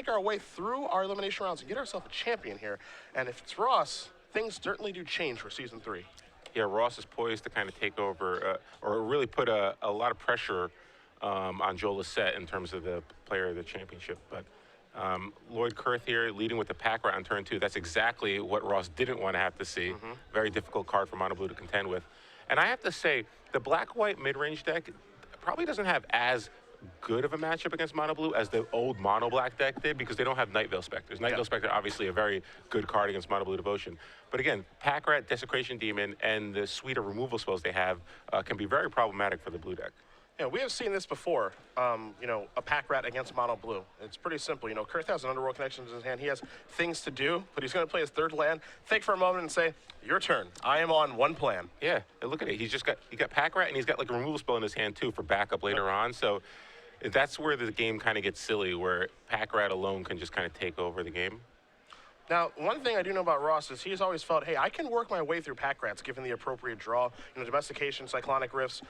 make our way through our elimination rounds and get ourselves a champion here. And if it's Ross, things certainly do change for Season 3. Yeah, Ross is poised to kind of take over or really put a lot of pressure on Joe Lissette in terms of the player of the championship. But Lloyd Kurth here leading with the pack rat on turn 2. That's exactly what Ross didn't want to have to see. Very difficult card for Mono Blue to contend with. And I have to say, the black-white mid-range deck probably doesn't have as good of a matchup against Mono Blue as the old Mono Black deck did because they don't have Night Veil Specters. Night Veil Spectre, obviously a very good card against Mono Blue Devotion. But again, Pack Rat, Desecration Demon, and the suite of removal spells they have can be very problematic for the blue deck. Yeah, we have seen this before, you know, a pack rat against Mono Blue. It's pretty simple. You know, Kurth has an Underworld Connection in his hand. He has things to do, but he's going to play his third land, think for a moment and say, your turn. I am on one plan. Yeah, and look at it. He got pack rat, and he's got like a removal spell in his hand, too, for backup later on. So that's where the game kind of gets silly, where pack rat alone can just kind of take over the game. Now, one thing I do know about Ross is he's always felt, hey, I can work my way through pack rats given the appropriate draw. You know, domestication, cyclonic rifts,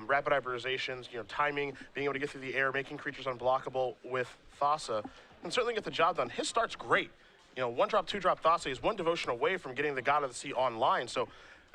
rapid hybridizations, you know, timing, being able to get through the air, making creatures unblockable with Thassa, and certainly get the job done. His start's great. You know, 1-drop, 2-drop Thassa is 1 devotion away from getting the God of the Sea online. So,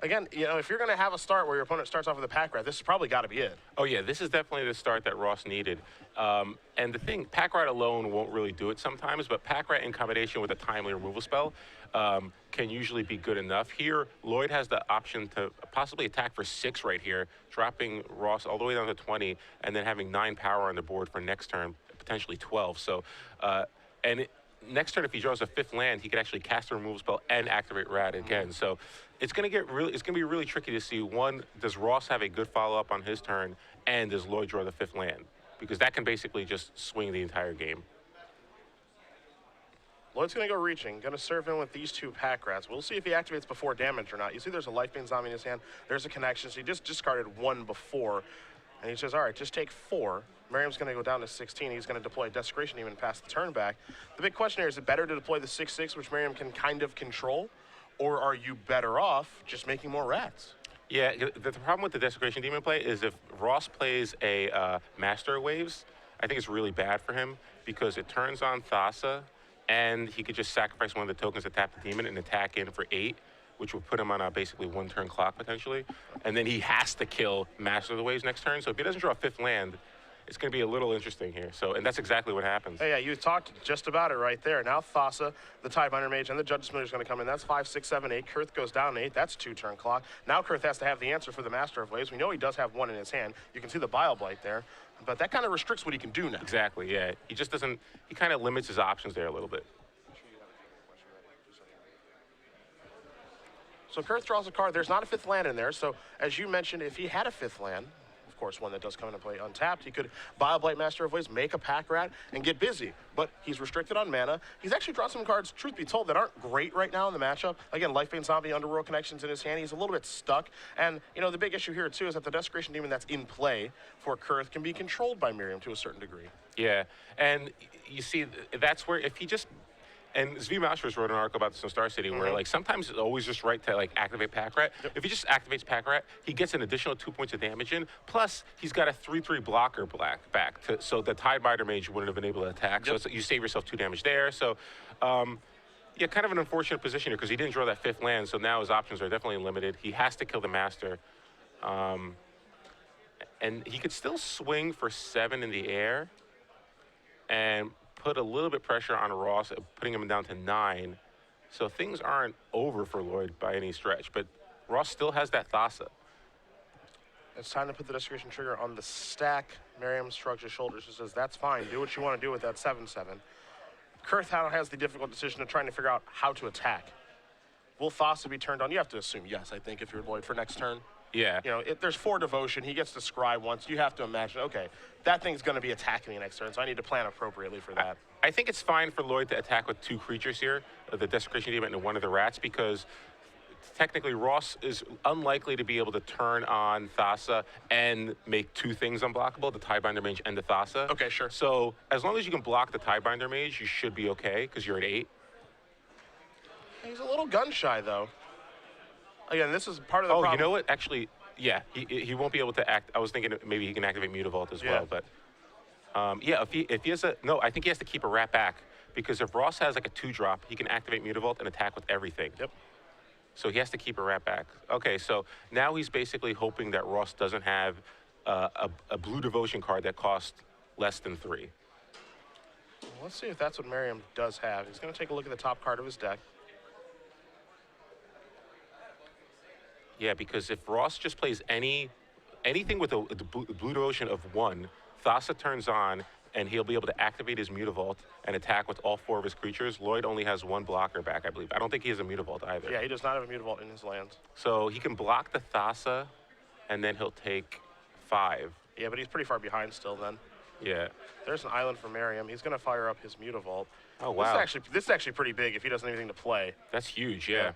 again, you know, if you're going to have a start where your opponent starts off with a pack rat, this has probably got to be it. Oh, yeah, this is definitely the start that Ross needed. And the thing, pack rat alone won't really do it sometimes, but pack rat in combination with a timely removal spell can usually be good enough. Here, Lloyd has the option to possibly attack for 6 right here, dropping Ross all the way down to 20, and then having 9 power on the board for next turn, potentially 12. So, next turn, if he draws a 5th land, he could actually cast a removal spell and activate Rat again. So it's going to be really tricky to see, one, does Ross have a good follow-up on his turn, and does Lloyd draw the 5th land? Because that can basically just swing the entire game. Lloyd's going to go reaching, going to serve in with these 2 pack rats. We'll see if he activates before damage or not. You see there's a Lifebane Zombie in his hand. There's a connection, so he just discarded 1 before. And he says, all right, just take 4. Merriam's going to go down to 16. He's going to deploy Desecration even past the turn back. The big question here, is it better to deploy the 6/6, which Merriam can kind of control, or are you better off just making more rats? Yeah, the problem with the Desecration Demon play is if Ross plays a Master Waves, I think it's really bad for him because it turns on Thassa, and he could just sacrifice one of the tokens to tap the demon and attack in for 8, which would put him on a basically 1-turn clock potentially. And then he has to kill Master of the Waves next turn. So if he doesn't draw a 5th land, it's going to be a little interesting here. So, and that's exactly what happens. Hey, yeah, you talked just about it right there. Now Thassa, the Tidebinder Mage, and the Judge's Familiar is going to come in. That's 5, 6, 7, 8. Kurth goes down 8. That's 2-turn clock. Now Kurth has to have the answer for the Master of Waves. We know he does have 1 in his hand. You can see the Bile Blight there. But that kind of restricts what he can do now. Exactly, yeah. He just doesn't, he kind of limits his options there a little bit. So Kurth draws a card. There's not a 5th land in there. So as you mentioned, if he had a 5th land, of course, one that does come into play untapped, he could Bile Blight, Master of Waves, make a pack rat, and get busy. But he's restricted on mana. He's actually drawn some cards, truth be told, that aren't great right now in the matchup. Again, Lifebane Zombie, Underworld Connections in his hand. He's a little bit stuck. And, you know, the big issue here, too, is that the Desecration Demon that's in play for Kurth can be controlled by Merriam to a certain degree. Yeah, and you see, that's where if he just... And Zvi Mauschwitz wrote an article about this in Star City where, like, sometimes it's always just right to, like, activate Pack Rat. If he just activates Pack Rat, he gets an additional 2 points of damage in. Plus, he's got a 3/3 blocker back, so the Tidebinder Mage wouldn't have been able to attack. So you save yourself 2 damage there. So, yeah, kind of an unfortunate position here because he didn't draw that 5th land, so now his options are definitely limited. He has to kill the Master. And he could still swing for 7 in the air and put a little bit pressure on Ross, putting him down to 9. So things aren't over for Lloyd by any stretch, but Ross still has that Thassa. It's time to put the Desecration trigger on the stack. Merriam shrugs his shoulders and says, that's fine. Do what you want to do with that 7/7. Kurth now has the difficult decision of trying to figure out how to attack. Will Thassa be turned on? You have to assume yes, I think, if you're Lloyd for next turn. Yeah. You know, there's 4 devotion. He gets to scry once. You have to imagine, okay, that thing's going to be attacking me next turn, so I need to plan appropriately for that. I think it's fine for Lloyd to attack with 2 creatures here, the Desecration Demon and one of the rats, because technically Ross is unlikely to be able to turn on Thassa and make 2 things unblockable, the Tidebinder Mage and the Thassa. Okay, sure. So as long as you can block the Tidebinder Mage, you should be okay, because you're at 8. He's a little gun-shy, though. Again, this is part of the problem. Oh, you know what? Actually, yeah, he won't be able to act. I was thinking maybe he can activate Mutavault as well, but yeah, if he has a no, I think he has to keep a rat back because if Ross has like a 2-drop, he can activate Mutavault and attack with everything. Yep. So he has to keep a rat back. Okay, so now he's basically hoping that Ross doesn't have a blue devotion card that costs less than 3. Well, let's see if that's what Merriam does have. He's going to take a look at the top card of his deck. Yeah, because if Ross just plays anything with a blue devotion of 1, Thassa turns on, and he'll be able to activate his Mutavault and attack with all 4 of his creatures. Lloyd only has 1 blocker back, I believe. I don't think he has a Mutavault either. Yeah, he does not have a Mutavault in his lands. So he can block the Thassa, and then he'll take 5. Yeah, but he's pretty far behind still then. Yeah. There's an island for Merriam. He's going to fire up his Mutavault. Oh, wow. This is actually pretty big if he doesn't have anything to play. That's huge, yeah.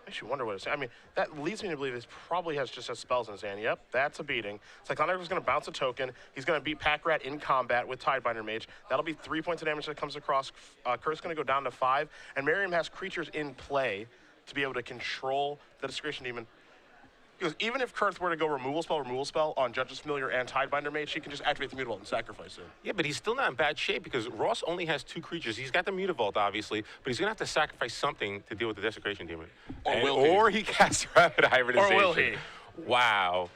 Makes you wonder what it's. I mean, that leads me to believe he probably just has spells in his hand. Yep, that's a beating. Cyclonic Rift's going to bounce a token. He's going to beat Pack Rat in combat with Tidebinder Mage. That'll be 3 points of damage that comes across. Kurth's going to go down to 5. And Merriam has creatures in play to be able to control the Desecration Demon. Because even if Kurth were to go removal spell on Judge's Familiar and Tidebinder Mage, he can just activate the Mutavault and sacrifice it. Yeah, but he's still not in bad shape because Ross only has 2 creatures. He's got the Mutavault, obviously, but he's going to have to sacrifice something to deal with the Desecration Demon. Or he casts Rapid Hybridization. Or will he? Wow.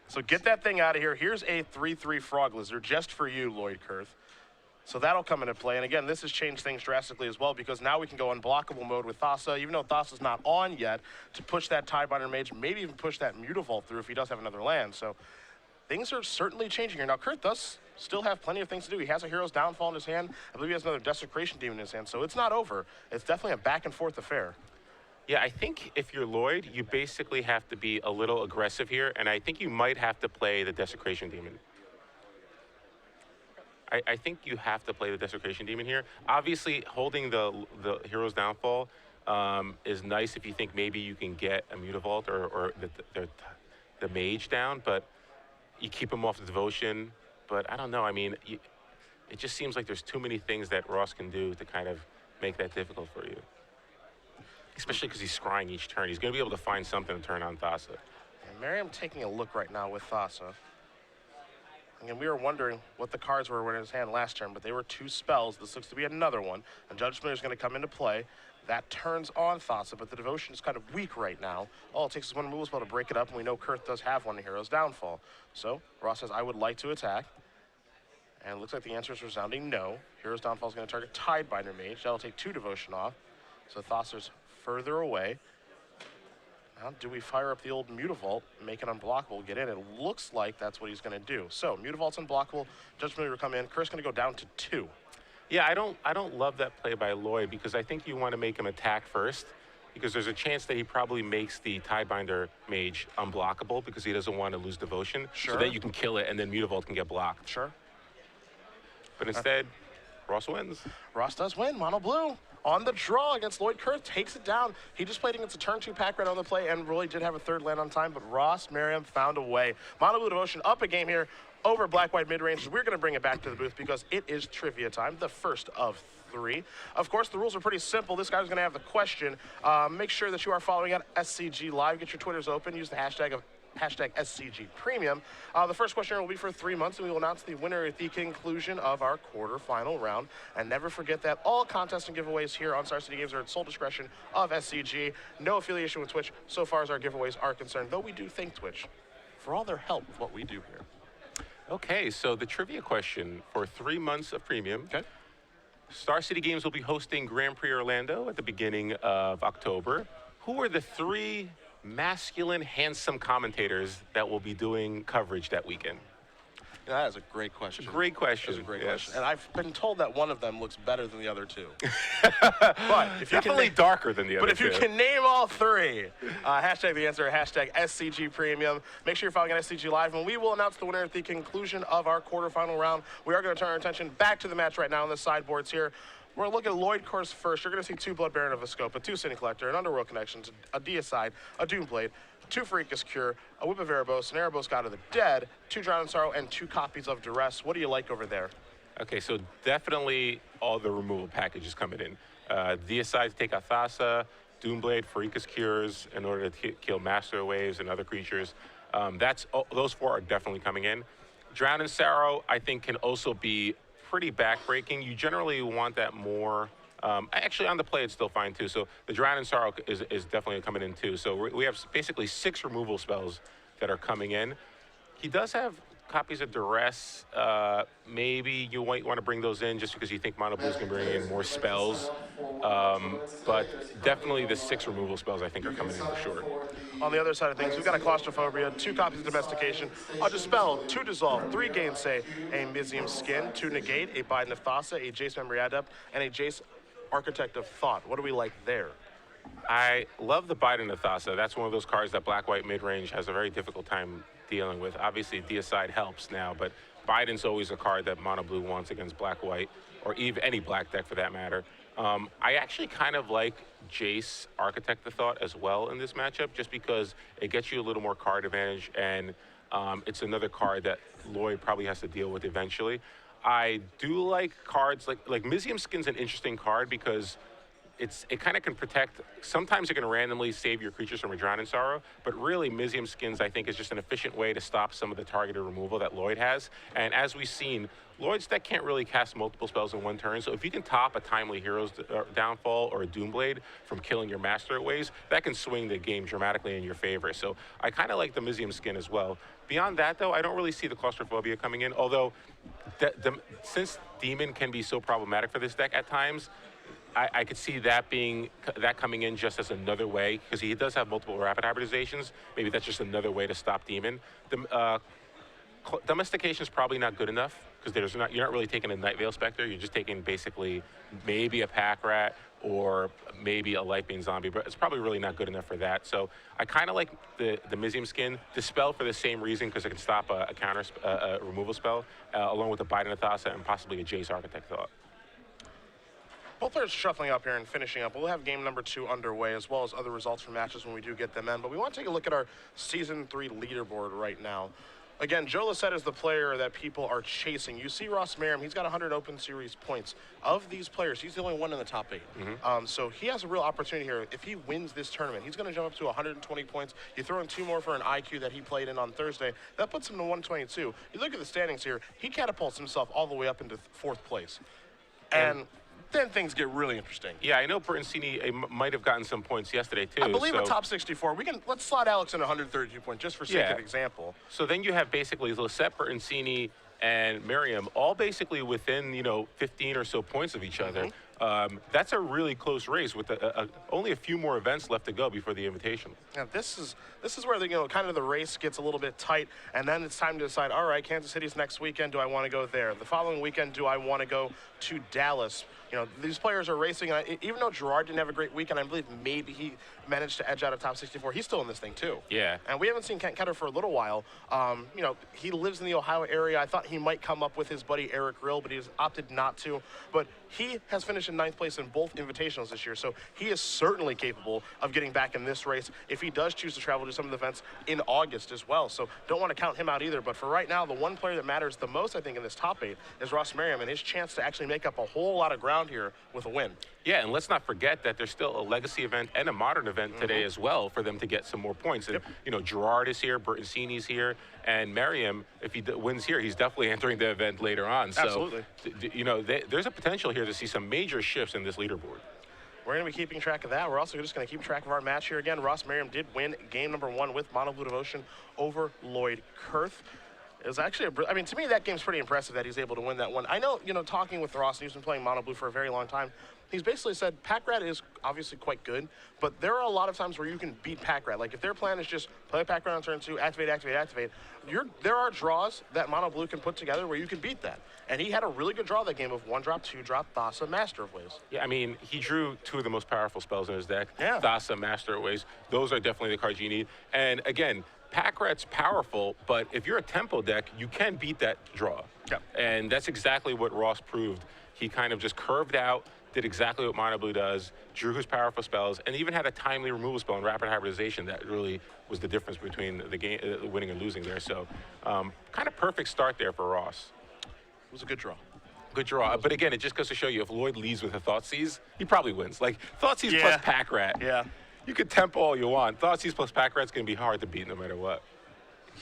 So get that thing out of here. Here's a 3/3 Frog Lizard just for you, Lloyd Kurth. So that'll come into play. And again, this has changed things drastically as well because now we can go unblockable mode with Thassa, even though Thassa's not on yet, to push that Tidebinder Mage, maybe even push that Mutavault through if he does have another land. So things are certainly changing here. Now, Kurth does still have plenty of things to do. He has a Hero's Downfall in his hand. I believe he has another Desecration Demon in his hand. So it's not over. It's definitely a back and forth affair. Yeah, I think if you're Lloyd, you basically have to be a little aggressive here, and I think you might have to play the Desecration Demon. I think you have to play the Desecration Demon here. Obviously, holding the Hero's Downfall is nice if you think maybe you can get a Mutavault or the Mage down, but you keep him off the Devotion. But I don't know. I mean, it just seems like there's too many things that Ross can do to kind of make that difficult for you. Especially because he's scrying each turn. He's going to be able to find something to turn on Thassa. And Merriam taking a look right now with Thassa. Again, we were wondering what the cards were in his hand last turn, but they were 2 spells. This looks to be another one. And Judge Familiar is going to come into play. That turns on Thassa, but the Devotion is kind of weak right now. All it takes is 1 removal spell to break it up, and we know Kurth does have 1 Hero's Downfall. So Ross says, I would like to attack. And it looks like the answer is resounding no. Hero's Downfall is going to target Tidebinder Mage. That'll take 2 Devotion off. So Thassa's further away. Now, do we fire up the old Mutavault, make it unblockable, get in? It looks like that's what he's going to do. So Mutavault's unblockable. Judge Familiar will come in. Kurth's going to go down to 2. Yeah, I don't love that play by Lloyd because I think you want to make him attack first because there's a chance that he probably makes the Tidebinder Mage unblockable because he doesn't want to lose Devotion. Sure. So that you can kill it and then Mutavault can get blocked. Sure. But instead, Ross wins. Ross does win. Mono blue on the draw against Lloyd. Kurth takes it down. He just played against a turn 2 Pack Rat on the play and really did have a 3rd land on time, but Ross Merriam found a way. Mono blue Devotion up a game here over black-white mid-range. We're going to bring it back to the booth because it is trivia time, the first of 3. Of course, the rules are pretty simple. This guy's going to have the question. Make sure that you are following at SCG Live. Get your Twitters open. Use the hashtag SCG Premium. The first question will be for 3 months, and we will announce the winner at the conclusion of our quarterfinal round. And never forget that all contests and giveaways here on Star City Games are at sole discretion of SCG. No affiliation with Twitch so far as our giveaways are concerned, though we do thank Twitch for all their help with what we do here. Okay, so the trivia question for 3 months of premium. Okay. Star City Games will be hosting Grand Prix Orlando at the beginning of October. Who are the 3 masculine, handsome commentators that will be doing coverage that weekend? You know, that is a great question. Great question. That's a great yes. question. And I've been told that one of them looks better than the other 2. But if you Definitely darker than the other 2. But if you can name all 3, hashtag the answer, hashtag SCG Premium. Make sure you're following at SCG Live, and we will announce the winner at the conclusion of our quarterfinal round. We are going to turn our attention back to the match right now on the sideboards here. We're going to look at Lloyd Kurth first. You're going to see 2 Blood Baron of Vizkopa, 2 City Collector, an Underworld Connections, a Deicide, a Doomblade, 2 Freakus Cure, a Whip of Erebos, an Erebos God of the Dead, 2 Drown in Sorrow, and 2 copies of Duress. What do you like over there? Okay, so definitely all the removal packages coming in. Deicide to take out Thassa, Doomblade, Freakus Cures in order to kill Master Waves and other creatures. Those 4 are definitely coming in. Drown in Sorrow, I think, can also be pretty backbreaking. You generally want that more. Actually, on the play, it's still fine too. So the Drown and Sorrow is definitely coming in too. So we have basically 6 removal spells that are coming in. He does have copies of Duress. Maybe you might want to bring those in just because you think Mono Blue's going to bring in more spells. But definitely the 6 removal spells I think are coming in for sure. On the other side of things, we've got a Claustrophobia, 2 copies of Domestication, a Dispel, 2 Dissolve, 3 Gainsay, a Mizium Skin, 2 Negate, a Biden of Thassa, a Jace Memory Adept, and a Jace Architect of Thought. What do we like there? I love the Biden of Thassa. That's one of those cards that black-white mid-range has a very difficult time dealing with. Obviously, Deicide helps now, but Biden's always a card that Mono Blue wants against black-white, or even any black deck for that matter. I actually kind of like Jace Architect of Thought as well in this matchup, just because it gets you a little more card advantage, and it's another card that Lloyd probably has to deal with eventually. I do like cards like Mizium Skin's an interesting card because it kind of can protect. Sometimes it can randomly save your creatures from a Drown in Sorrow, but really Mizium Skins I think is just an efficient way to stop some of the targeted removal that Lloyd has. And as we've seen, Lloyd's deck can't really cast multiple spells in one turn, so if you can top a Timely Hero's Downfall or a Doomblade from killing your Master ways, that can swing the game dramatically in your favor. So I kind of like the Mizium Skin as well. Beyond that, though, I don't really see the Claustrophobia coming in, although since Demon can be so problematic for this deck at times, I could see that coming in just as another way, because he does have multiple rapid hybridizations. Maybe that's just another way to stop Demon. Domestication is probably not good enough, because you're not really taking a Night Veil Spectre. You're just taking basically maybe a Pack Rat or maybe a Lightbane Zombie, but it's probably really not good enough for that. So I kind of like the Mizium Skin. Dispel for the same reason, because it can stop a counter removal spell, along with the Biden Athasa and possibly a Jace Architect Thought. Both players shuffling up here and finishing up. We'll have game number 2 underway, as well as other results from matches when we do get them in. But we want to take a look at our Season 3 leaderboard right now. Again, Joe Lissette is the player that people are chasing. You see Ross Merriam, he's got 100 Open Series points. Of these players, he's the only one in the top 8. So he has a real opportunity here. If he wins this tournament, he's going to jump up to 120 points. You throw in 2 more for an IQ that he played in on Thursday. That puts him to 122. You look at the standings here, he catapults himself all the way up into 4th place. And then things get really interesting. Yeah, I know Bertoncini might have gotten some points yesterday too. I believe a top 64. Let's slot Alex in 132 points just for sake of example. So then you have basically Lissette, Bertoncini, and Merriam all basically within 15 or so points of each other. That's a really close race with only a few more events left to go before the Invitational. Now this is where kind of the race gets a little bit tight, and then it's time to decide. All right, Kansas City's next weekend. Do I want to go there? The following weekend, do I want to go to Dallas? These players are racing, and even though Gerard didn't have a great weekend, I believe maybe he managed to edge out a top 64. He's still in this thing too. Yeah. And we haven't seen Kent Ketter for a little while. He lives in the Ohio area. I thought he might come up with his buddy Eric Rill, but he's opted not to. But he has finished in 9th place in both Invitationals this year, so he is certainly capable of getting back in this race if he does choose to travel to some of the events in August as well. So don't want to count him out either. But for right now, the one player that matters the most, I think, in this top 8 is Ross Merriam, and his chance to actually make up a whole lot of ground here with a win. Yeah, and let's not forget that there's still a Legacy event and a Modern event today as well for them to get some more points. And, Gerard is here, Bertoncini's here, and Merriam, if he wins here, he's definitely entering the event later on. Absolutely. So, there's a potential here to see some major shifts in this leaderboard. We're going to be keeping track of that. We're also just going to keep track of our match here again. Ross Merriam did win game number 1 with Mono Blue Devotion over Lloyd Kurth. It was actually, to me, that game's pretty impressive that he's able to win that one. I know, talking with Ross, and he's been playing Mono Blue for a very long time, he's basically said Pack Rat is obviously quite good, but there are a lot of times where you can beat Pack Rat. Like, if their plan is just play Pack Rat on turn 2, activate, there are draws that Mono Blue can put together where you can beat that. And he had a really good draw that game of 1-drop, 2-drop, Thassa, Master of Ways. Yeah, he drew 2 of the most powerful spells in his deck. Yeah. Thassa, Master of Ways. Those are definitely the cards you need. And again, Pack Rat's powerful, but if you're a tempo deck, you can beat that draw. Yeah. And that's exactly what Ross proved. He kind of just curved out, did exactly what Mono Blue does, drew his powerful spells, and even had a timely removal spell in rapid hybridization that really was the difference between the game, winning and losing there. So kind of perfect start there for Ross. It was a good draw. Good draw. But again, it just goes to show you, if Lloyd leads with a Thoughtseize, he probably wins. Like, Thoughtseize plus Pack Rat. Yeah. You could tempo all you want. Thoughtseize plus Pack Rat's going to be hard to beat no matter what.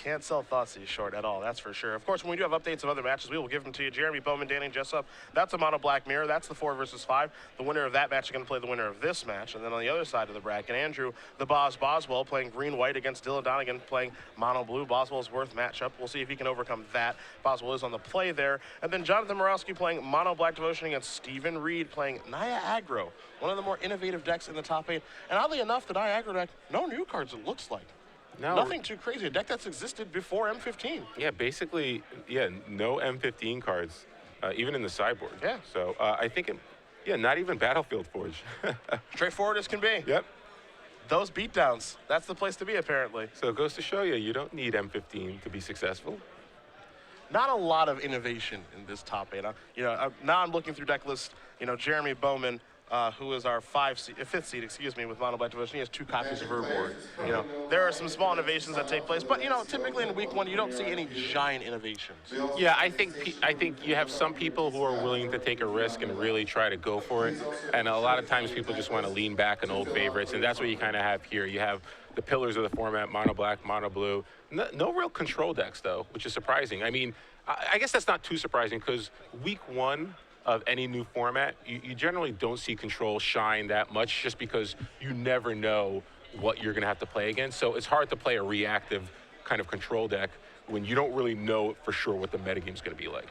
Can't sell Thoughtseize short at all, that's for sure. Of course, when we do have updates of other matches, we will give them to you. Jeremy Bowman, Danny Jessup, that's a mono black mirror. That's the 4 versus 5. The winner of that match is going to play the winner of this match. And then on the other side of the bracket, Andrew, the Boz Boswell, playing green-white against Dylan Donegan, playing mono-blue. Boswell's worth matchup. We'll see if he can overcome that. Boswell is on the play there. And then Jonathan Morowski playing mono-black devotion against Stephen Reed, playing Naya Aggro, one of the more innovative decks in the top 8. And oddly enough, the Naya Aggro deck, no new cards, it looks like. No. Nothing too crazy. A deck that's existed before M15. Yeah, basically, no M15 cards, even in the sideboard. Yeah. So I think, not even Battlefield Forge. Straightforward as can be. Yep. Those beatdowns, that's the place to be, apparently. So it goes to show you don't need M15 to be successful. Not a lot of innovation in this top 8. Now I'm looking through deck list. Jeremy Bowman, who is our 5th seed, with mono black devotion. He has 2 copies of Urborg. There are some small innovations that take place, but typically in week 1 you don't see any giant innovations. Yeah, I think you have some people who are willing to take a risk and really try to go for it, and a lot of times people just want to lean back on old favorites, and that's what you kind of have here. You have the pillars of the format: mono black, mono blue. No real control decks though, which is surprising. I mean, I guess that's not too surprising because week 1 of any new format, you generally don't see control shine that much just because you never know what you're going to have to play against. So it's hard to play a reactive kind of control deck when you don't really know for sure what the metagame's going to be like,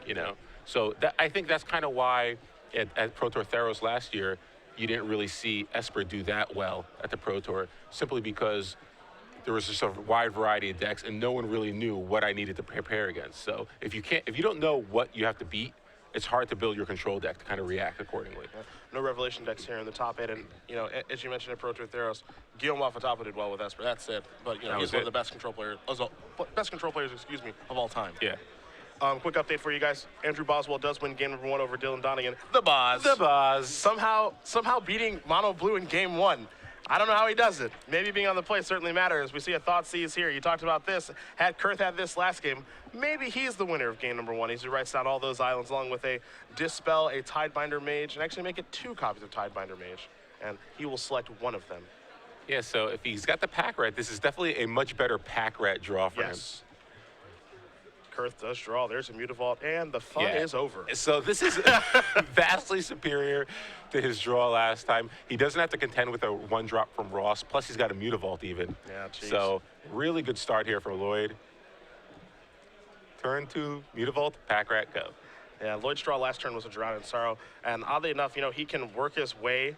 So I think that's kind of why at Pro Tour Theros last year, you didn't really see Esper do that well at the Pro Tour, simply because there was just a wide variety of decks and no one really knew what I needed to prepare against. So if you don't know what you have to beat, it's hard to build your control deck to kind of react accordingly. Yeah. No revelation decks here in the top 8, and as you mentioned at Pro Tour Theros, Guillaume Wafatafa did well with Esper. That's it. But he's one of the best control players, of all time. Yeah. Quick update for you guys: Andrew Boswell does win game number 1 over Dylan Donegan. The Boz. Somehow beating mono blue in game 1. I don't know how he does it. Maybe being on the play certainly matters. We see a Thoughtseize here. You talked about this. Had Kurth had this last game, maybe he's the winner of game number 1. He writes down all those islands along with a Dispel, a Tidebinder Mage, and actually make it 2 copies of Tidebinder Mage. And he will select one of them. Yeah, so if he's got the pack rat, this is definitely a much better pack rat draw for him. Kurth does draw. There's a Mutavault, and the fun is over. So this is vastly superior to his draw last time. He doesn't have to contend with a 1-drop from Ross, plus he's got a Mutavault even. Yeah, geez. So really good start here for Lloyd. Turn 2, Mutavault, pack rat, go. Yeah, Lloyd's draw last turn was a Drown in Sorrow, and oddly enough, he can work his way,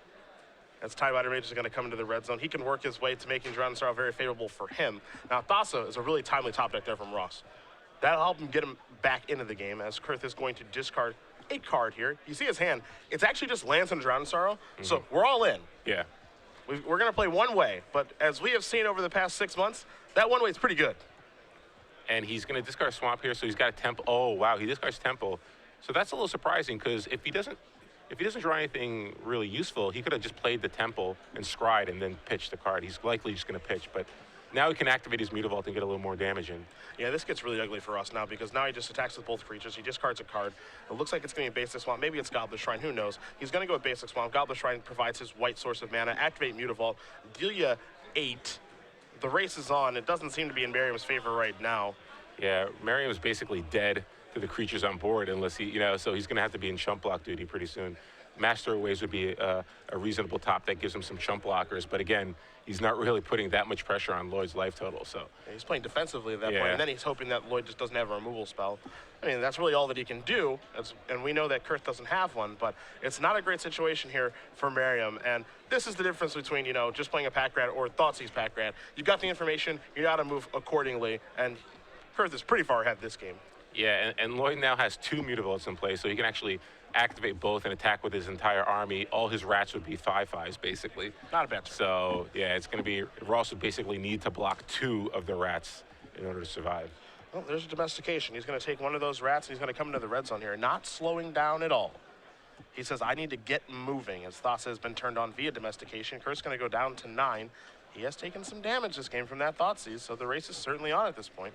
as Tidebinder Mage is going to come into the red zone, he can work his way to making Drown in Sorrow very favorable for him. Now, Thassa is a really timely top deck there from Ross. That'll help him get him back into the game, as Kurth is going to discard a card here. You see his hand. It's actually just lands and Drown in Sorrow, so we're all in. Yeah. We're going to play one way, but as we have seen over the past 6 months, that one way is pretty good. And he's going to discard Swamp here, so he's got a Temple. Oh, wow, he discards Temple. So that's a little surprising, because if he doesn't draw anything really useful, he could have just played the Temple and scryed and then pitched the card. He's likely just going to pitch, but now he can activate his Mutavault and get a little more damage in. Yeah, this gets really ugly for us now, because now he just attacks with both creatures. He discards a card. It looks like it's going to be Basic Swamp. Maybe it's Goblet Shrine. Who knows? He's going to go with Basic Swamp. Goblet Shrine provides his white source of mana. Activate Mutavault. Deal ya 8. The race is on. It doesn't seem to be in Merriam's favor right now. Yeah, Merriam's basically dead to the creatures on board unless he, so he's going to have to be in chump block duty pretty soon. Master of Waves would be a reasonable top that gives him some chump blockers, but again, he's not really putting that much pressure on Lloyd's life total. So yeah, he's playing defensively at that point, and then he's hoping that Lloyd just doesn't have a removal spell. I mean, that's really all that he can do, and we know that Kurth doesn't have one, but it's not a great situation here for Merriam, and this is the difference between, just playing a pack rat or Thoughtseize pack rat. You've got the information, you got to move accordingly, and Kurth is pretty far ahead this game. Yeah, and Lloyd now has 2 Mutavaults in play, so he can actually activate both and attack with his entire army. All his rats would be 5/5s, basically. Not a bad turn. So, yeah, it's going to be, Ross would basically need to block 2 of the rats in order to survive. Well, there's a domestication. He's going to take one of those rats, and he's going to come into the red zone here, not slowing down at all. He says, I need to get moving, as Thassa has been turned on via domestication. Kurth's going to go down to 9. He has taken some damage this game from that Thoughtseize, so the race is certainly on at this point.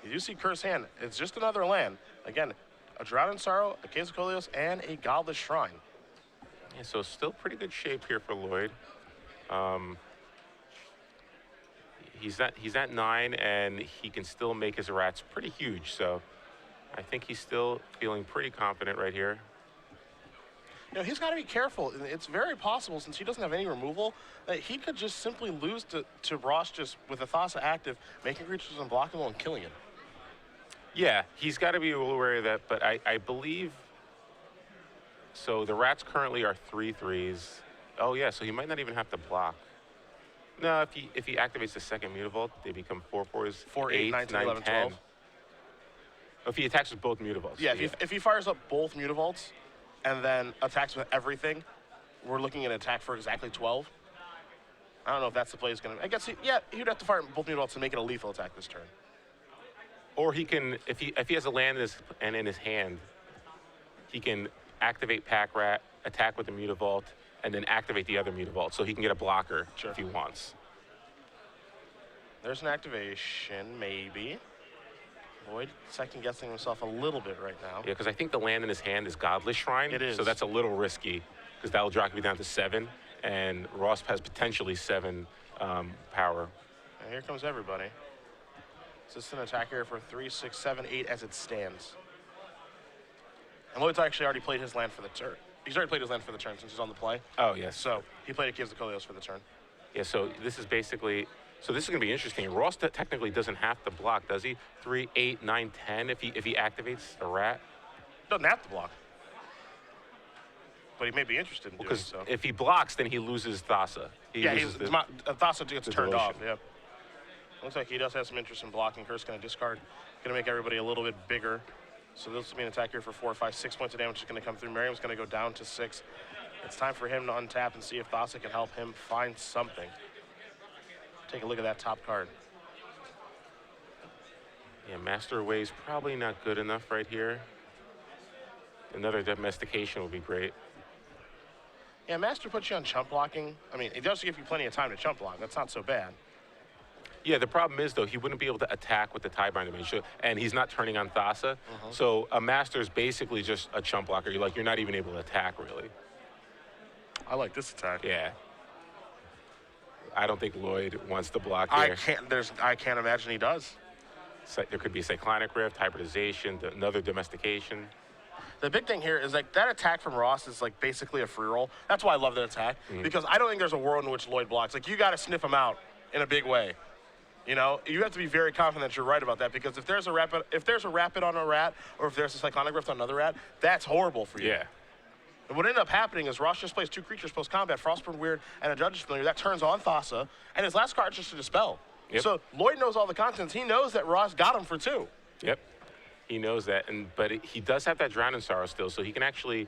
You do see Kurth's hand. It's just another land. Again, a Drown in Sorrow, a Case of Kolios, and a Goblet Shrine. Yeah, so still pretty good shape here for Lloyd. he's at 9, and he can still make his rats pretty huge. So I think he's still feeling pretty confident right here. You know, he's got to be careful. It's very possible, since he doesn't have any removal, that he could just simply lose to Ross just with a Thassa active, making creatures unblockable and killing him. Yeah, he's got to be a little wary of that, but I believe, so the rats currently are 3/3s. Oh yeah, so he might not even have to block. No, if he activates the second Mutavault, they become 4/4s, 4, 8, 9, 10, 11, 12. If he attacks with both Mutavaults. Yeah, if he fires up both Mutavaults and then attacks with everything, we're looking at an attack for exactly 12. I don't know if that's the play he's going to... I guess, he'd have to fire both Mutavaults to make it a lethal attack this turn. Or he can, if he has a land in his hand, he can activate Pack Rat, attack with the Mutavault, and then activate the other Mutavault, so he can get a blocker if he wants. There's an activation, maybe. Lloyd second-guessing himself a little bit right now. Yeah, because I think the land in his hand is Godless Shrine. It is. So that's a little risky, because that'll drop you down to 7, and Ross has potentially 7 power. And here comes everybody. So this is an attack here for 3, 6, 7, 8 as it stands. And Lloyd's actually already played his land for the turn. He's already played his land for the turn since he's on the play. Oh, yes. So he played Caves of Kolios for the turn. Yeah, so this is basically, so this is going to be interesting. Ross technically doesn't have to block, does he? 3, 8, 9, 10 if he activates the rat? Doesn't have to block. But he may be interested in doing so. Because if he blocks, then he loses Thassa. Thassa gets turned devotion. off, yeah. Looks like he does have some interest in blocking. Kurth's going to discard. Going to make everybody a little bit bigger. So this will be an attack here for 4, 5, 6 points of damage is going to come through. Merriam's going to go down to 6. It's time for him to untap and see if Thassa can help him find something. Take a look at that top card. Yeah, Master Wave's probably not good enough right here. Another domestication would be great. Yeah, Master puts you on chump blocking. I mean, it does give you plenty of time to chump block. That's not so bad. Yeah, the problem is, though, he wouldn't be able to attack with the Tidebinder Mage, and he's not turning on Thassa. So a Master is basically just a chump blocker. You're not even able to attack, really. I like this attack. Yeah. I don't think Lloyd wants to block here. I can't imagine he does. So there could be Cyclonic Rift, Hybridization, another Domestication. The big thing here is like that attack from Ross is like basically a free roll. That's why I love that attack, because I don't think there's a world in which Lloyd blocks. Like, you got to sniff him out in a big way. You know, you have to be very confident that you're right about that, because if there's a rapid on a rat, or if there's a Cyclonic Rift on another rat, that's horrible for you. Yeah. And what ended up happening is Ross just plays 2 creatures post-combat, Frostburn Weird and a Judge's Familiar. That turns on Thassa, and his last card is just a Dispel. Yep. So Lloyd knows all the contents. He knows that Ross got him for 2. Yep. He knows that, but he does have that Drown in Sorrow still, so he can actually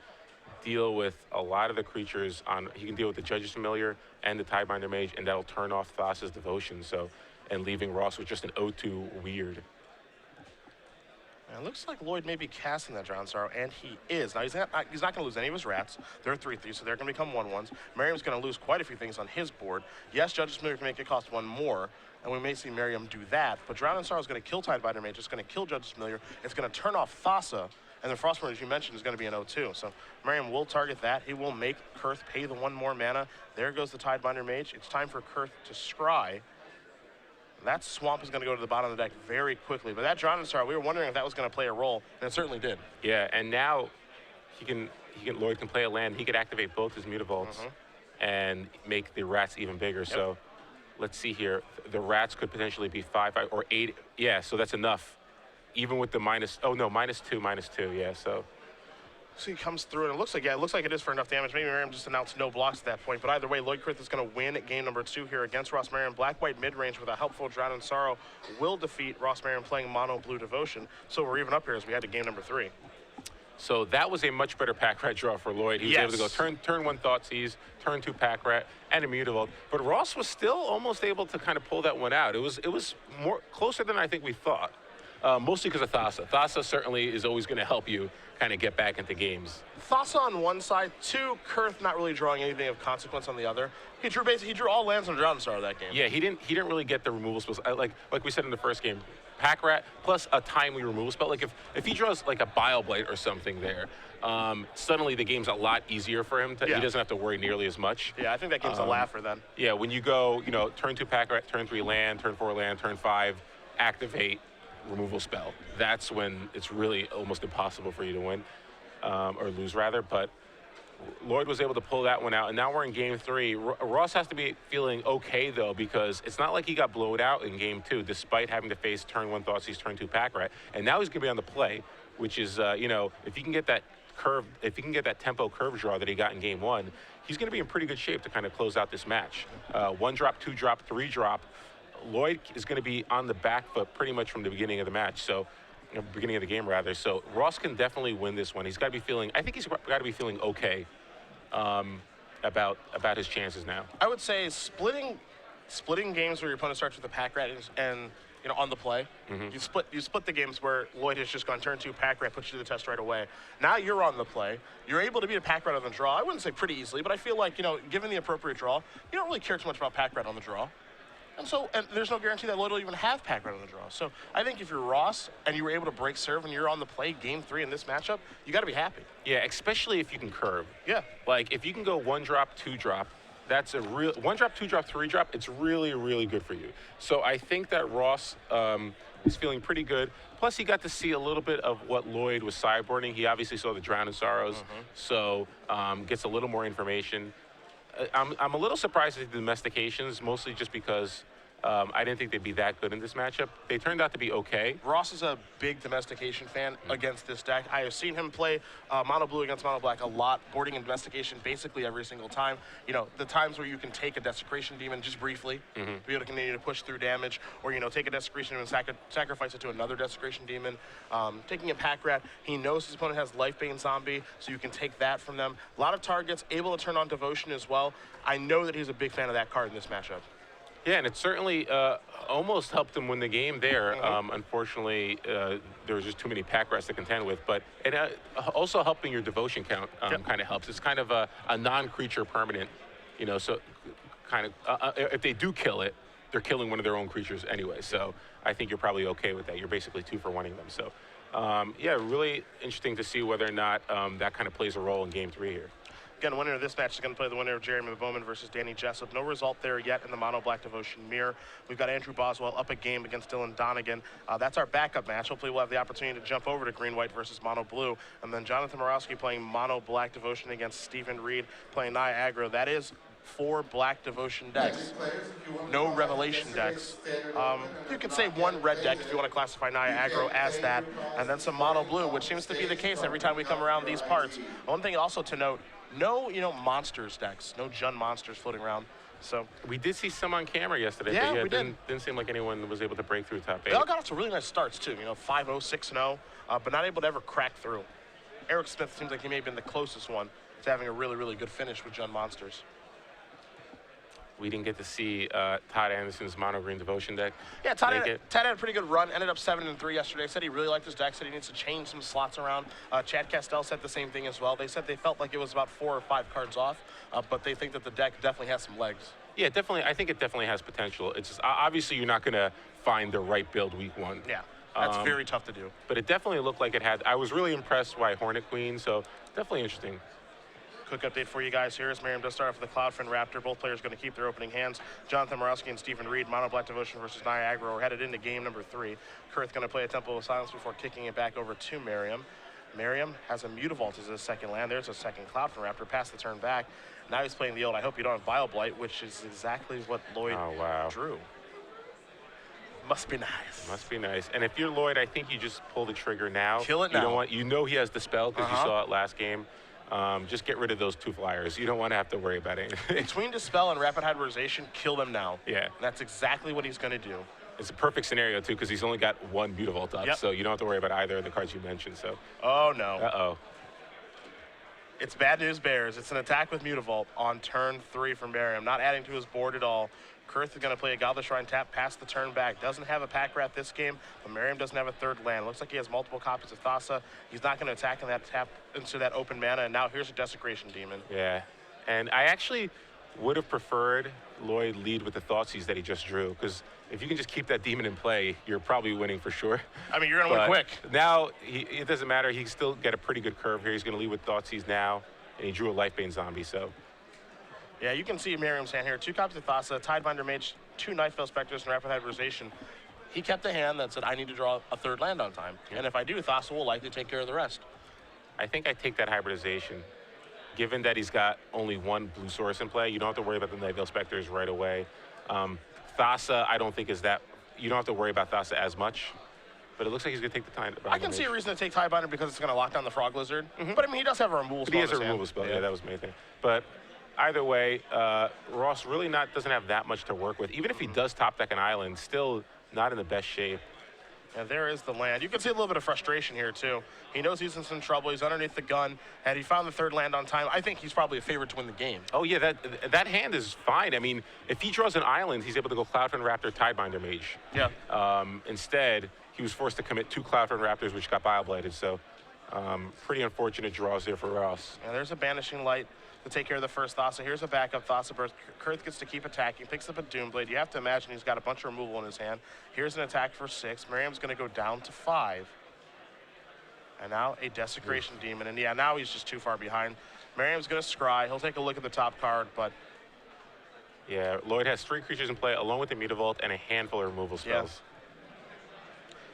deal with a lot of the creatures he can deal with the Judge's Familiar and the Tidebinder Mage, and that'll turn off Thassa's Devotion, and leaving Ross with just an 0-2 Weird. And it looks like Lloyd may be casting that Drown Sorrow, and he is. Now, he's not going to lose any of his rats. They're 3/3, so they're going to become 1/1s. Merriam's going to lose quite a few things on his board. Yes, Judge's Familiar can make it cost 1 more, and we may see Merriam do that. But Drown in Sorrow is going to kill Tidebinder Mage. It's going to kill Judge's Familiar. It's going to turn off Thassa, and the Frostburn, as you mentioned, is going to be an 0-2. So Merriam will target that. He will make Kurth pay the 1 more mana. There goes the Tidebinder Mage. It's time for Kurth to scry. That Swamp is going to go to the bottom of the deck very quickly. But that Drown in Sorrow, we were wondering if that was going to play a role, and it certainly did. Yeah, and now Lloyd can play a land. He could activate both his Mutavaults and make the rats even bigger. Yep. So let's see here. The rats could potentially be 5 or 8. Yeah, so that's enough. Even with the -2, yeah, so. So he comes through, and it looks like it is for enough damage. Maybe Merriam just announced no blocks at that point. But either way, Lloyd Kurth is going to win at game number 2 here against Ross Merriam. Black-white mid-range with a helpful Drown in Sorrow will defeat Ross Merriam playing mono-blue Devotion. So we're even up here as we head to game number 3. So that was a much better Pack Rat draw for Lloyd. He was able to go turn 1 Thoughtseize, turn 2 Pack Rat, and a Mutavault. But Ross was still almost able to kind of pull that one out. It was more closer than I think we thought. Mostly because of Thassa. Thassa certainly is always going to help you kind of get back into games. Thassa on one side, 2, Kurth not really drawing anything of consequence on the other. He drew all lands on Drown in Sorrow that game. Yeah, he didn't really get the removal spells. Like we said in the first game, Pack Rat plus a timely removal spell. Like if he draws like a Bile Blight or something there, suddenly the game's a lot easier for him. He doesn't have to worry nearly as much. Yeah, I think that game's a laugher then. Yeah, when you go, turn 2 Pack Rat, turn 3 land, turn 4 land, turn 5, activate removal spell. That's when it's really almost impossible for you to win, or lose rather. But Lloyd was able to pull that one out, and now we're in game 3. Ross has to be feeling okay, though, because it's not like he got blown out in game 2, despite having to face turn 1 Thoughtseize, turn 2 Pack Rat. And now he's going to be on the play, which is, if he can get that curve, if he can get that tempo curve draw that he got in game 1, he's going to be in pretty good shape to kind of close out this match. 1 drop, 2 drop, 3 drop. Lloyd is going to be on the back foot pretty much from the beginning of the match. So, beginning of the game rather. So Ross can definitely win this one. He's got to be feeling. I think he's got to be feeling okay about his chances now. I would say splitting games where your opponent starts with a Pack Rat and on the play. You split the games where Lloyd has just gone turn 2 Pack Rat, puts you to the test right away. Now you're on the play. You're able to beat a Pack Rat on the draw. I wouldn't say pretty easily, but I feel like given the appropriate draw, you don't really care too much about Pack Rat on the draw. And there's no guarantee that Lloyd will even have Pack Rat on the draw. So I think if you're Ross and you were able to break serve and you're on the play game 3 in this matchup, you got to be happy. Yeah, especially if you can curve. Yeah. Like if you can go 1 drop, 2 drop, that's a real 1 drop, 2 drop, 3 drop. It's really, really good for you. So I think that Ross is feeling pretty good. Plus, he got to see a little bit of what Lloyd was sideboarding. He obviously saw the Drown in Sorrows, so gets a little more information. I'm a little surprised at the domestications, mostly just because I didn't think they'd be that good in this matchup. They turned out to be okay. Ross is a big domestication fan against this deck. I have seen him play mono blue against mono black a lot, boarding and domestication basically every single time. The times where you can take a Desecration Demon just briefly, be able to continue to push through damage, or take a Desecration Demon and sacrifice it to another Desecration Demon. Taking a Pack Rat, he knows his opponent has Lifebane Zombie, so you can take that from them. A lot of targets, able to turn on Devotion as well. I know that he's a big fan of that card in this matchup. Yeah, and it certainly almost helped him win the game there. Unfortunately, there was just too many Pack Rats to contend with. But it also helping your devotion count kind of helps. It's kind of a non-creature permanent, so kind of if they do kill it, they're killing one of their own creatures anyway. So I think you're probably okay with that. You're basically 2 for 1-ing them. So yeah, really interesting to see whether or not that kind of plays a role in game 3 here. Again, the winner of this match is going to play the winner of Jeremy Bowman versus Danny Jessup. No result there yet in the Mono Black Devotion mirror. We've got Andrew Boswell up a game against Dylan Donegan. That's our backup match. Hopefully we'll have the opportunity to jump over to Green-White versus Mono Blue. And then Jonathan Morowski playing Mono Black Devotion against Stephen Reed playing Naya Aggro. That is 4 Black Devotion decks. No Revelation decks. You could say 1 red deck if you want to classify Naya Aggro as that. And then some Mono Blue, which seems to be the case every time we come around these parts. One thing also to note, no, monsters decks, no Jund monsters floating around. So we did see some on camera yesterday. Yeah, but we didn't seem like anyone was able to break through top 8. They all got off to really nice starts too. 5-0, 6-0, but not able to ever crack through. Eric Smith seems like he may have been the closest one to having a really, really good finish with Jund monsters. We didn't get to see Todd Anderson's Mono Green Devotion deck. Yeah, Todd had a pretty good run. Ended up 7-3 yesterday. Said he really liked his deck. Said he needs to change some slots around. Chad Castell said the same thing as well. They said they felt like it was about 4 or 5 cards off, but they think that the deck definitely has some legs. Yeah, definitely. I think it definitely has potential. It's just, obviously you're not going to find the right build week 1. Yeah, that's very tough to do. But it definitely looked like it had. I was really impressed by Hornet Queen, so definitely interesting. Quick update for you guys here as Merriam does start off with the Cloudfin Raptor. Both players going to keep their opening hands. Jonathan Morowski and Stephen Reed, Mono Black Devotion versus Naya Aggro, are headed into game number 3. Kurth going to play a Temple of Silence before kicking it back over to Merriam. Merriam has a Mutavault as his second land. There's a second Cloudfin Raptor. Pass the turn back. Now he's playing the old I hope you don't have Bile Blight, which is exactly what Lloyd drew. Must be nice. Must be nice. And if you're Lloyd, I think you just pull the trigger now. Kill it now. You know he has the spell because you saw it last game. Just get rid of those 2 flyers. You don't want to have to worry about it. Between Dispel and Rapid Hybridization, kill them now. Yeah. That's exactly what he's going to do. It's a perfect scenario, too, because he's only got 1 Mutavault up, so you don't have to worry about either of the cards you mentioned. So. Oh, no. Uh-oh. It's bad news bears. It's an attack with Mutavault on turn 3 from Merriam, not adding to his board at all. Kurth is going to play a Godless Shrine tap, pass the turn back. Doesn't have a Pack Rat this game, but Merriam doesn't have a 3rd land. Looks like he has multiple copies of Thassa. He's not going to attack in that tap into that open mana, and now here's a Desecration Demon. Yeah, and I actually would have preferred Lloyd lead with the Thoughtseize that he just drew, because if you can just keep that demon in play, you're probably winning for sure. I mean, you're going to win quick. Now, it doesn't matter. He can still get a pretty good curve here. He's going to lead with Thoughtseize now, and he drew a Lifebane Zombie, so. Yeah, you can see Merriam's hand here. 2 copies of Thassa, Tidebinder Mage, 2 Nightveil Specters, and Rapid Hybridization. He kept a hand that said, I need to draw a 3rd land on time. Yeah. And if I do, Thassa will likely take care of the rest. I think I take that Hybridization. Given that he's got only 1 blue source in play, you don't have to worry about the Nightveil Specters right away. Thassa, I don't think is that, you don't have to worry about Thassa as much, but it looks like he's going to take the time. I can see a reason to take Tidebinder because it's going to lock down the Frog Lizard. But I mean, he does have a removal spell. He has a removal spell, yeah, that was the main thing. But either way, Ross really doesn't have that much to work with. Even if he does top deck an island, still not in the best shape. And there is the land. You can see a little bit of frustration here, too. He knows he's in some trouble. He's underneath the gun, and he found the 3rd land on time. I think he's probably a favorite to win the game. Oh, yeah, that hand is fine. I mean, if he draws an island, he's able to go Cloudfin Raptor, Tidebinder Mage. Yeah. Instead, he was forced to commit 2 Cloudfin Raptors, which got Bioblighted, so pretty unfortunate draws here for Ross. And there's a Banishing Light to take care of the first Thassa. Here's a backup Thassa burst. Kurth gets to keep attacking, picks up a Doomblade. You have to imagine he's got a bunch of removal in his hand. Here's an attack for 6. Merriam's going to go down to 5. And now a Desecration Demon. And yeah, now he's just too far behind. Merriam's going to scry. He'll take a look at the top card, but... Yeah, Lloyd has 3 creatures in play, along with the Mutavault and a handful of removal spells. Yeah.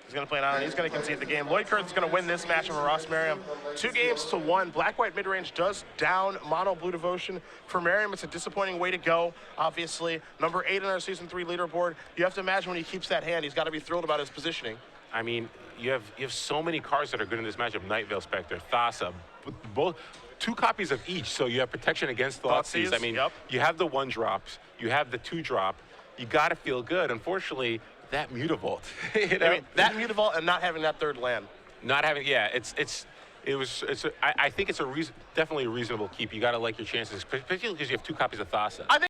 He's going to play an island. He's going to concede the game. Lloyd Kurth is going to win this match over Ross Merriam. 2-1. Black-White mid-range does down Mono Blue Devotion. For Merriam, it's a disappointing way to go, obviously. Number 8 on our Season 3 leaderboard. You have to imagine when he keeps that hand, he's got to be thrilled about his positioning. I mean, you have so many cards that are good in this matchup. Nightveil Specter, Thassa, both 2 copies of each, so you have protection against Thoughtseize. I mean, you have the 1-drops, you have the 2-drop. You got to feel good. Unfortunately, that Mutavault. You know? I mean, that Mutavault and not having that 3rd land. Not having, yeah, I think it's definitely a reasonable keep. You got to like your chances, particularly because you have 2 copies of Thassa.